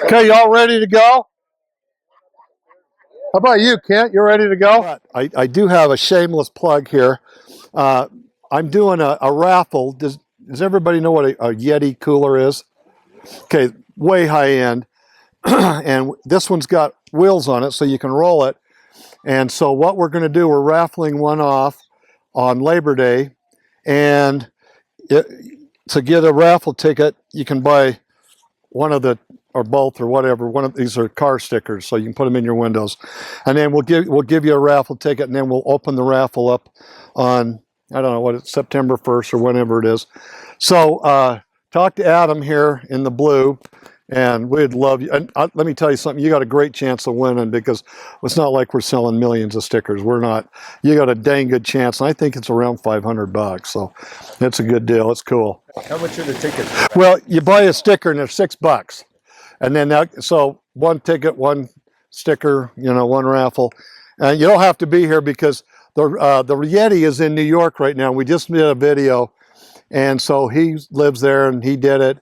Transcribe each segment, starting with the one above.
Okay, y'all ready to go? How about you, Kent? You ready to go? I do have a shameless plug here. I'm doing a raffle. Does everybody know what a Yeti cooler is? Okay, way high end. And this one's got wheels on it so you can roll it. And so what we're going to do, we're raffling one off on Labor Day. And to get a raffle ticket, you can buy one of the, or both, or whatever. One of these are car stickers, so you can put them in your windows. And then we'll give you a raffle ticket, and then we'll open the raffle up on, I don't know what it's, September 1st or whenever it is. So talk to Adam here in the blue, and we'd love you. And let me tell you something, you got a great chance of winning, because it's not like we're selling millions of stickers. We're not. You got a dang good chance, and I think it's around $500, so it's a good deal. It's cool. How much are the tickets? Well, you buy a sticker and they're $6. And then so one ticket, one sticker, one raffle. And you don't have to be here, because the Yeti is in New York right now. We just did a video, and so he lives there and he did it.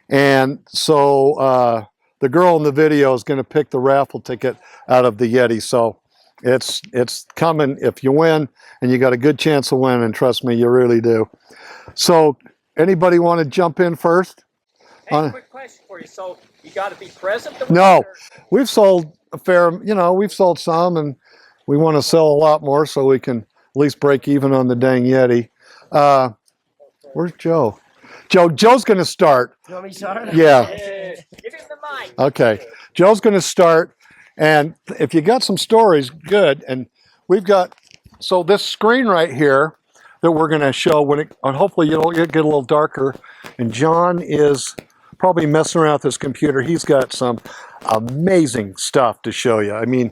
And so the girl in the video is going to pick the raffle ticket out of the Yeti. So it's coming if you win, and you got a good chance of winning. Trust me, you really do. So anybody want to jump in first? Hey, quick question for you. So you got to be present? No, we've sold a fair, we've sold some, and we want to sell a lot more so we can at least break even on the dang Yeti. Where's Joe? Joe's going to start. You want me to start? Yeah. Give him the mic. Okay. Joe's going to start, and if you got some stories, good. And we've got, so this screen right here that we're going to show, and hopefully it'll get a little darker, and John is probably messing around with his computer. He's got some amazing stuff to show you. I mean,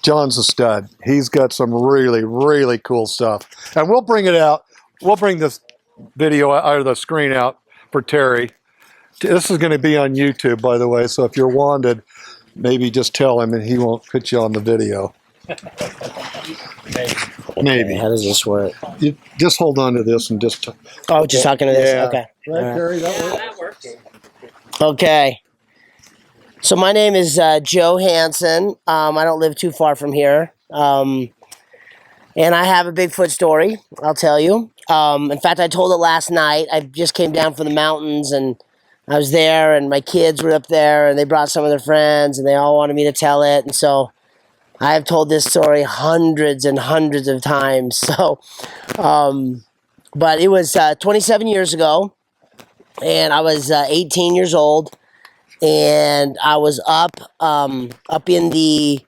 John's a stud. He's got some really, really cool stuff. And we'll bring it out. We'll bring this video out of the screen out for Terry. This is going to be on YouTube, by the way, so if you're wanted, maybe just tell him and he won't put you on the video. Maybe. How does this work? You just hold on to this and just... just talking to this? Yeah. Okay. Right, Terry, That works. Okay. So my name is Joe Hansen. I don't live too far from here. And I have a Bigfoot story, I'll tell you. In fact, I told it last night. I just came down from the mountains, and I was there, and my kids were up there, and they brought some of their friends, and they all wanted me to tell it. And so I have told this story hundreds and hundreds of times. So, but it was 27 years ago, and I was 18 years old, and I was up in the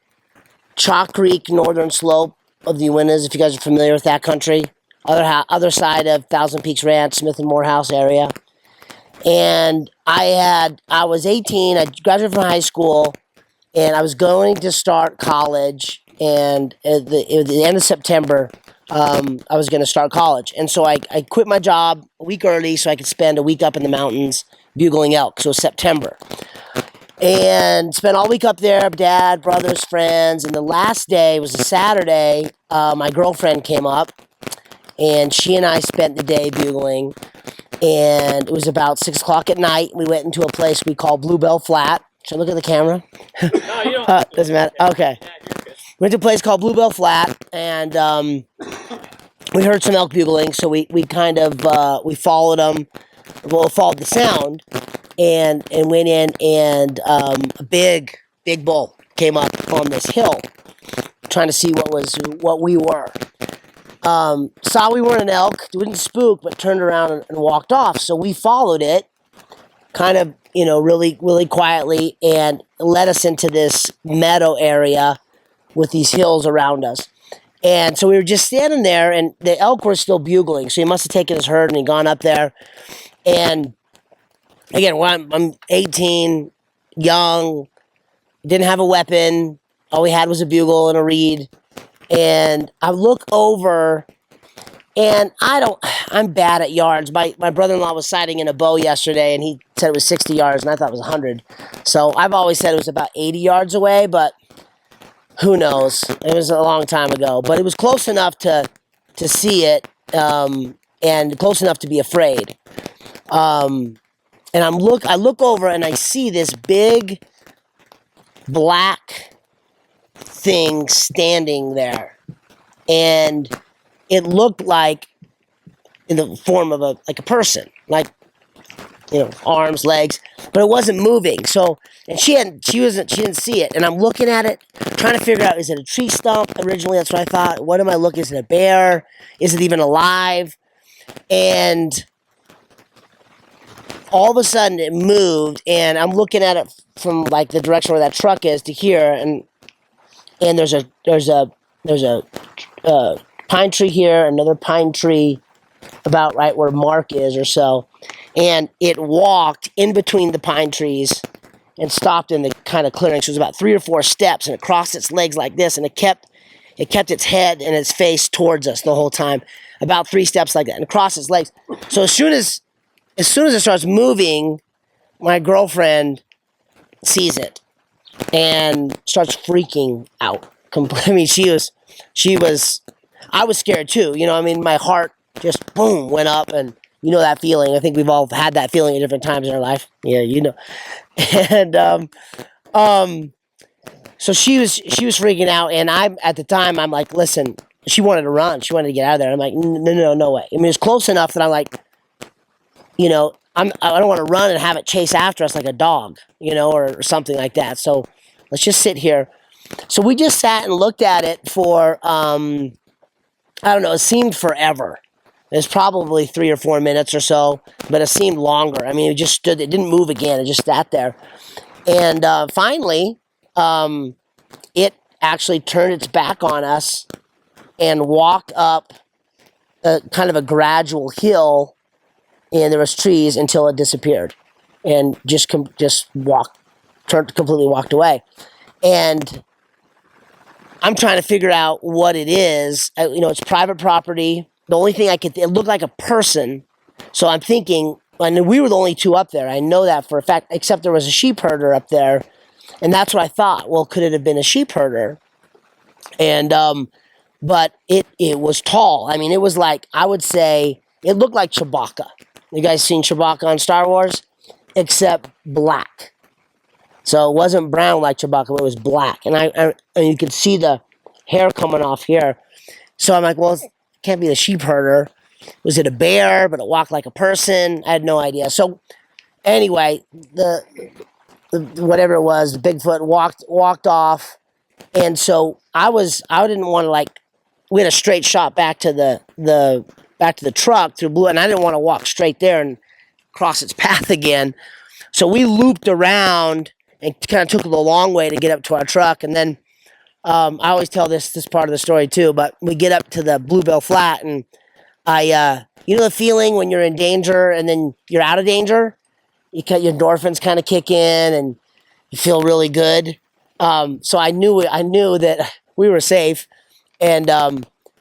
Chalk Creek northern slope of the Uintas, if you guys are familiar with that country. Other side of Thousand Peaks Ranch, Smith and Morehouse area. And I was 18, I graduated from high school, and I was going to start college, and at the end of September, I was going to start college. And so I quit my job a week early so I could spend a week up in the mountains bugling elk, so September. And spent all week up there, dad, brothers, friends, and the last day was a Saturday. My girlfriend came up, and she and I spent the day bugling, and it was about 6 o'clock at night. We went into a place we call Bluebell Flat. Should I look at the camera? No, you don't. Doesn't matter. Okay. Went to a place called Bluebell Flat, and we heard some elk bugling, so we kind of we followed them. Well, followed the sound, and went in, and a big bull came up on this hill, trying to see what we were. Saw we weren't an elk, didn't spook, but turned around and walked off. So we followed it, kind of, really, really quietly, and led us into this meadow area with these hills around us. And so we were just standing there, and the elk were still bugling. So he must have taken his herd and he gone up there. And again, I'm 18, young, didn't have a weapon. All we had was a bugle and a reed. And I look over, and I'm bad at yards. My brother-in-law was sighting in a bow yesterday, and he said it was 60 yards, and I thought it was 100. So I've always said it was about 80 yards away, but who knows? It was a long time ago. But it was close enough to see it, and close enough to be afraid. and I look over and I see this big black thing standing there, and it looked like in the form of a person, like, arms, legs, but it wasn't moving. So, and she didn't see it. And I'm looking at it, trying to figure out, is it a tree stump? Originally, that's what I thought. What am I looking? Is it a bear? Is it even alive? And all of a sudden it moved, and I'm looking at it from like the direction where that truck is to here, and there's a pine tree here, another pine tree about right where Mark is or so, and it walked in between the pine trees and stopped in the kind of clearing. So it was about 3 or 4 steps, and it crossed its legs like this, and it kept its head and its face towards us the whole time, about 3 steps like that, and crossed its legs. So as soon as it starts moving, my girlfriend sees it and starts freaking out. I mean, I was scared too. My heart just boom went up, and that feeling. I think we've all had that feeling at different times in our life. Yeah. And so she was freaking out, and at the time I'm like, listen, she wanted to run, she wanted to get out of there. I'm like, no way. I mean, it's close enough that I'm like, I don't want to run and have it chase after us like a dog, or something like that. So let's just sit here. So we just sat and looked at it for, I don't know, it seemed forever. It was probably 3 or 4 minutes or so, but it seemed longer. I mean, it just stood, it didn't move again. It just sat there. And finally, it actually turned its back on us and walked up kind of a gradual hill, and there was trees until it disappeared, and completely walked away. And I'm trying to figure out what it is. It's private property. The only thing it looked like a person. So I'm thinking, and we were the only 2 up there. I know that for a fact, except there was a sheep herder up there. And that's what I thought. Well, could it have been a sheep herder? And, but it was tall. I mean, it was like, I would say, it looked like Chewbacca. You guys seen Chewbacca on Star Wars? Except black. So it wasn't brown like Chewbacca, but it was black. And and you could see the hair coming off here. So I'm like, well, it can't be the sheep herder. Was it a bear, but it walked like a person? I had no idea. So anyway, the whatever it was, the Bigfoot walked off. And so I didn't want to, we had a straight shot back to the truck through Blue, and I didn't want to walk straight there and cross its path again. So we looped around and kind of took the long way to get up to our truck. And then I always tell this part of the story too, but we get up to the Bluebell Flat, and the feeling when you're in danger and then you're out of danger, your endorphins kind of kick in and you feel really good. So I knew that we were safe, and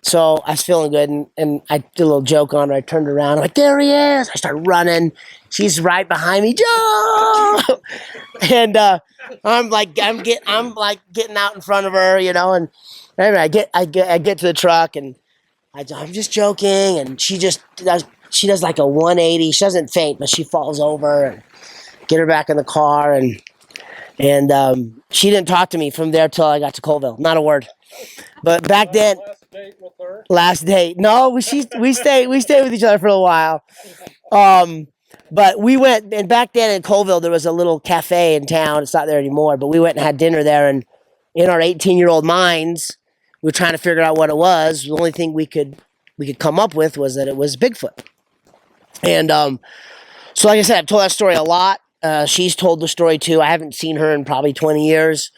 so I was feeling good, and I did a little joke on her. I turned around, I'm like, there he is. I started running. She's right behind me, Joe. And I'm getting out in front of her, and anyway, I get to the truck, and I'm just joking, and she does like a 180. She doesn't faint, but she falls over, and get her back in the car, and she didn't talk to me from there till I got to Colville. Not a word. But back then, Last date with her? last date. No, we stayed with each other for a while. But we went, and back then in Colville there was a little cafe in town. It's not there anymore, but we went and had dinner there, and in our 18-year-old minds, we were trying to figure out what it was. The only thing we could come up with was that it was Bigfoot. And so like I said, I've told that story a lot. She's told the story too. I haven't seen her in probably 20 years.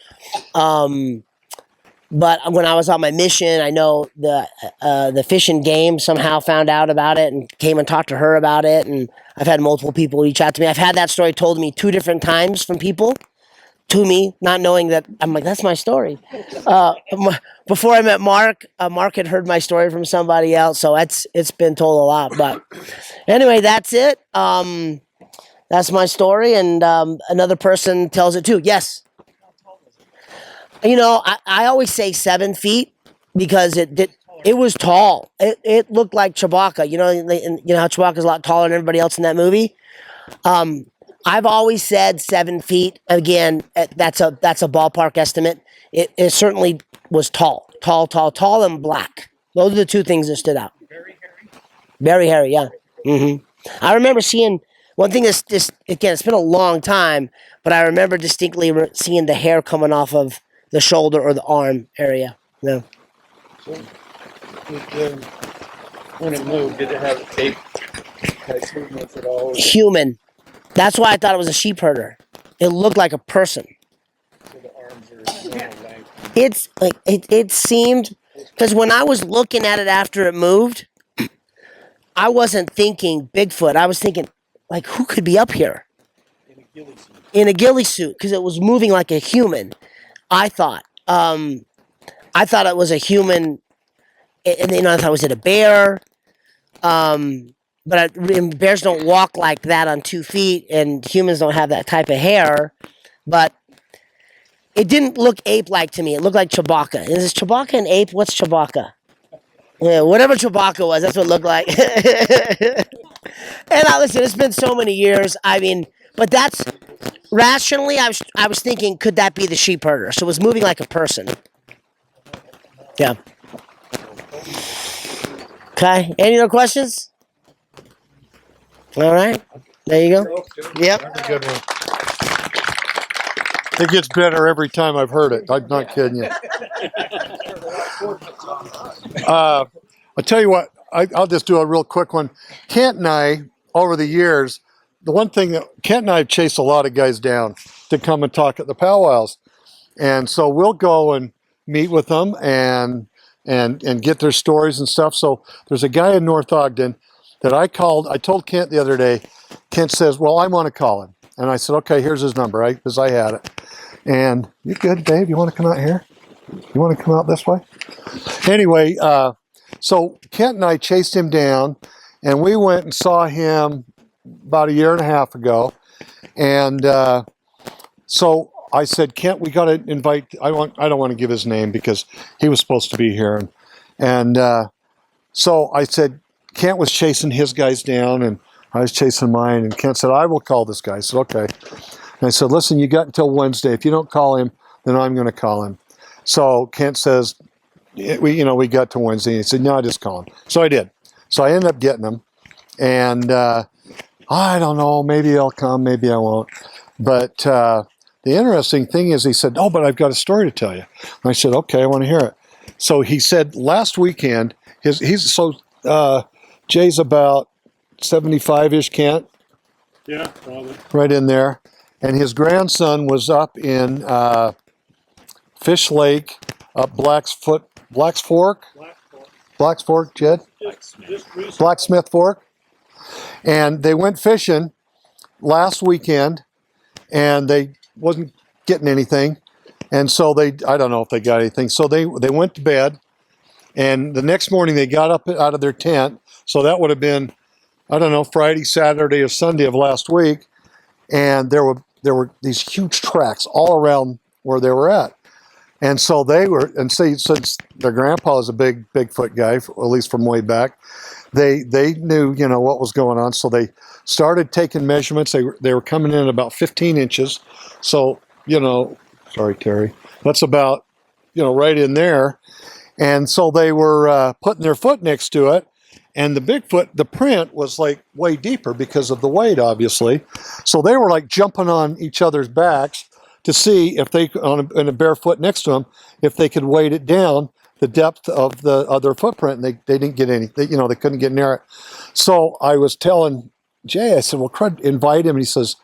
But when I was on my mission, I know the Fish and Game somehow found out about it and came and talked to her about it. And I've had multiple people reach out to me. I've had that story told to me 2 different times from people to me, not knowing that. I'm like, that's my story. Before I met Mark, Mark had heard my story from somebody else. So it's been told a lot. But anyway, that's it. That's my story. And another person tells it too. Yes. I always say 7 feet because it was tall. It looked like Chewbacca. You know how Chewbacca's a lot taller than everybody else in that movie. I've always said 7 feet. Again, that's a ballpark estimate. It certainly was tall, and black. Those are the two things that stood out. Very hairy. Very hairy, yeah. I remember seeing one thing. Is just again, it's been a long time, but I remember distinctly seeing the hair coming off of the shoulder or the arm area. Yeah. So, when it moved, did it have ape type movements at all? Human. That's why I thought it was a sheep herder. It looked like a person. So the arms are normal length. It's like it seemed, because when I was looking at it after it moved, I wasn't thinking Bigfoot. I was thinking, like, who could be up here In a ghillie suit. in a ghillie suit? Because it was moving like a human. I thought. I thought it was a human. And then I thought, was it a bear? But bears don't walk like that on 2 feet, and humans don't have that type of hair. But it didn't look ape-like to me. It looked like Chewbacca. Is Chewbacca an ape? What's Chewbacca? Yeah, whatever Chewbacca was, that's what it looked like. And listen, it's been so many years. I mean, but that's rationally, I was thinking, could that be the sheep herder? So it was moving like a person. Yeah. Okay. Any other questions? All right. There you go. Yep. That's a good one. It gets better every time I've heard it. I'm not kidding you. I'll tell you what, I'll just do a real quick one. Kent and I, over the years, the one thing that Kent and I have chased a lot of guys down to come and talk at the powwows. And so we'll go and meet with them and get their stories and stuff. So there's a guy in North Ogden that I called. I told Kent the other day. Kent says, well, I want to call him. And I said, okay, here's his number, right? Because I had it. And you good, Dave? You want to come out here? You want to come out this way? Anyway, so Kent and I chased him down, and we went and saw him about a year and a half ago. And so I said, Kent, we got to invite. I don't want to give his name because he was supposed to be here. And so I said, Kent was chasing his guys down, and I was chasing mine. And Kent said, I will call this guy. I said, okay. And I said, listen, you got until Wednesday. If you don't call him, then I'm going to call him. So Kent says, we got to Wednesday. He said, no, I just call him. So I did. So I ended up getting him. And I don't know, maybe he'll come, maybe I won't. But the interesting thing is he said, oh, but I've got a story to tell you. And I said, okay, I want to hear it. So he said last weekend, Jay's about 75-ish, Kent. Yeah, probably. Right in there. And his grandson was up in Fish Lake, up Black's Fork, Jed? Blacksmith Fork. And they went fishing last weekend, and they wasn't getting anything. And so I don't know if they got anything. So they went to bed, and the next morning they got up out of their tent. So that would have been, I don't know, Friday, Saturday, or Sunday of last week. And there were these huge tracks all around where they were at. And so they were, and see, since their grandpa is a big Bigfoot guy, at least from way back, they knew, what was going on. So they started taking measurements. They were coming in about 15 inches. So, sorry, Terry, that's about, right in there. And so they were putting their foot next to it. And the Bigfoot, the print was like way deeper because of the weight, obviously. So they were like jumping on each other's backs to see if they, on a bare foot next to them, if they could weight it down the depth of the other footprint. And they didn't get any, they couldn't get near it. So I was telling Jay, I said, well, crud, invite him. And he says,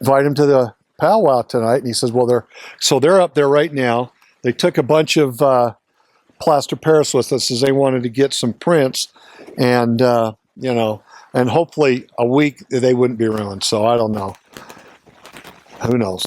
invite him to the powwow tonight. And he says, well, they're up there right now. They took a bunch of plaster Paris with us as they wanted to get some prints. And, and hopefully a week they wouldn't be ruined. So I don't know. Who knows?